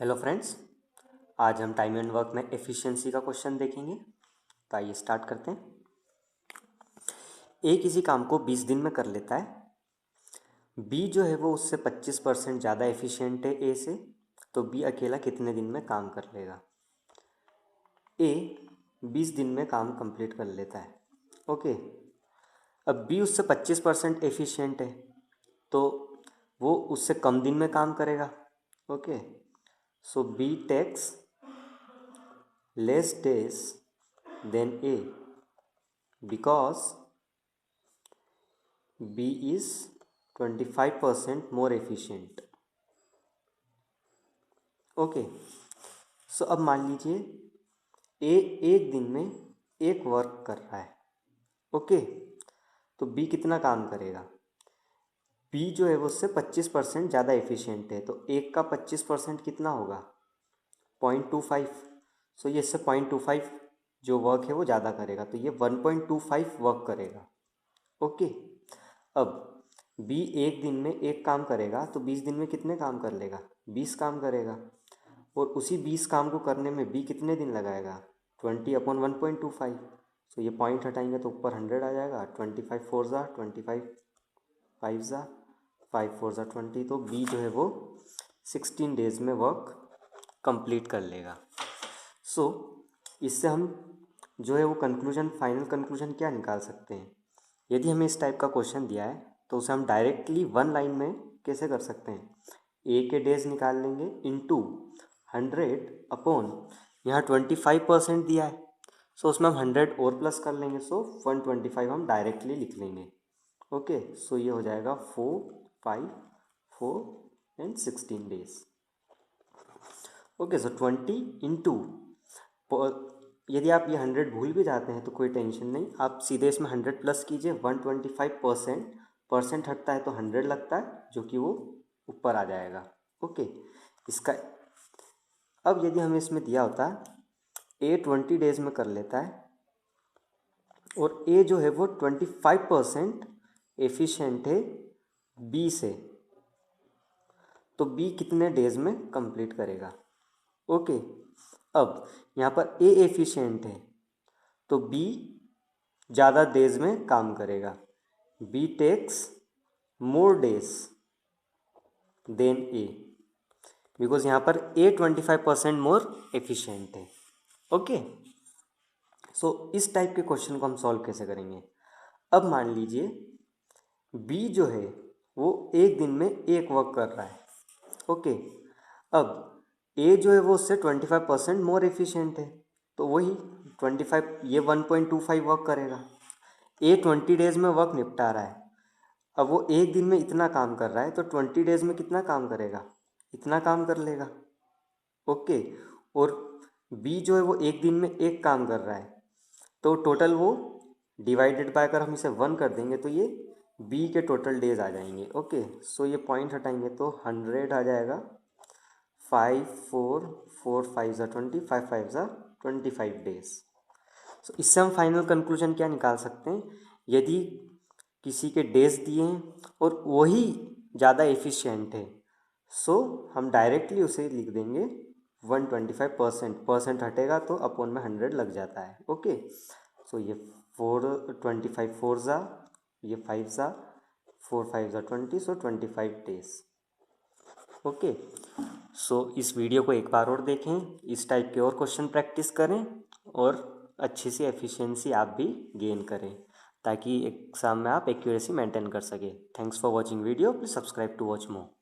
Hello friends, आज हम time and work में एफिशिएंसी का क्वेश्चन देखेंगे। तो आइए स्टार्ट करते हैं। ए किसी काम को 20 दिन में कर लेता है। बी जो है वो उससे 25% ज़्यादा एफिशिएंट है ए से। तो बी अकेला कितने दिन में काम कर लेगा? ए 20 दिन में काम कंप्लीट कर लेता है। ओके, अब बी उससे 25% एफिशिएंट है, तो वो उससे कम दिन में काम करेगा। Okay, so B takes less days than A because B is 25% more efficient. Okay, सो अब मान लीजिए ए एक दिन में एक वर्क कर रहा है। ओके, तो बी कितना काम करेगा? बी जो है वो उससे 25% ज़्यादा एफिशिएंट है, तो एक का 25% कितना होगा? 0.25। सो ये इससे 0.25 जो वर्क है वो ज़्यादा करेगा, तो ये 1.25 वर्क करेगा। ओके, अब बी एक दिन में एक काम करेगा, तो 20 दिन में कितने काम कर लेगा? 20 काम करेगा। और उसी 20 काम को करने में बी कितने दिन लगाएगा? 20/1.25। सो ये पॉइंट हटाएंगे तो ऊपर 100 आ जाएगा। 25 4 ज़ा 25, 5 ज़ा 5 4 ज़ा 20। तो बी जो है वो 16 डेज में वर्क कंप्लीट कर लेगा। सो इससे हम जो है वो कंक्लूजन, फाइनल कंक्लूजन क्या निकाल सकते हैं? यदि हमें इस टाइप का क्वेश्चन दिया है तो उसे हम डायरेक्टली वन लाइन में कैसे कर सकते हैं? ए के डेज निकाल लेंगे इनटू 100 अपॉन यहाँ 25% दिया है, सो उसमें हम 100 और प्लस कर लेंगे, सो 125 हम डायरेक्टली लिख लेंगे। ओके, सो ये हो जाएगा 4 5 4 and 16 days. Okay, so 20 into, यदि आप ये 100 भूल भी जाते हैं तो कोई टेंशन नहीं, आप सीधे इसमें 100 प्लस कीजिए। 125% परसेंट हटता है तो 100 लगता है, जो कि वो ऊपर आ जाएगा। ओके, इसका अब यदि हमें इसमें दिया होता ए 20 डेज में कर लेता है और ए जो है वो 25% एफिशिएंट है बी से, तो बी कितने डेज में कंप्लीट करेगा? ओके, अब यहाँ पर ए एफिशिएंट है तो बी ज़्यादा डेज में काम करेगा। B takes more days than A, because यहाँ पर ए 25% मोर एफिशिएंट है। ओके, सो इस टाइप के क्वेश्चन को हम सॉल्व कैसे करेंगे? अब मान लीजिए बी जो है वो एक दिन में एक वर्क कर रहा है। ओके, अब ए जो है वो उससे 25% मोर एफिशिएंट है, तो वही 25, ये 1.25 वर्क करेगा। ए 20 डेज में वर्क निपटा रहा है, अब वो एक दिन में इतना काम कर रहा है, तो 20 डेज में कितना काम करेगा? इतना काम कर लेगा। ओके, और बी जो है वो एक दिन में एक काम कर रहा है, तो टोटल वो डिवाइडेड बाय, अगर हम इसे 1 कर देंगे तो ये बी के टोटल डेज आ जाएंगे। ओके, सो ये पॉइंट हटाएंगे तो 100 आ जाएगा। 5 4 4 5 ज़ा 20, 5 5 ज़ा 25 डेज। सो इससे हम फाइनल कंक्लूजन क्या निकाल सकते हैं? यदि किसी के डेज दिए हैं और वही ज़्यादा एफिशिएंट है, सो हम डायरेक्टली उसे लिख देंगे 125%। परसेंट हटेगा तो अपॉन में 100 लग जाता है। ओके, सो ये 25 4 ज़ा, ये 5 ज़ा 4 5 ज़ा 20, सो 25 डेज। ओके, सो इस वीडियो को एक बार और देखें, इस टाइप के और क्वेश्चन प्रैक्टिस करें और अच्छी सी एफिशिएंसी आप भी गेन करें, ताकि एग्ज़ाम में आप एक्यूरेसी मेंटेन कर सकें। Thanks for watching video, please subscribe to watch more.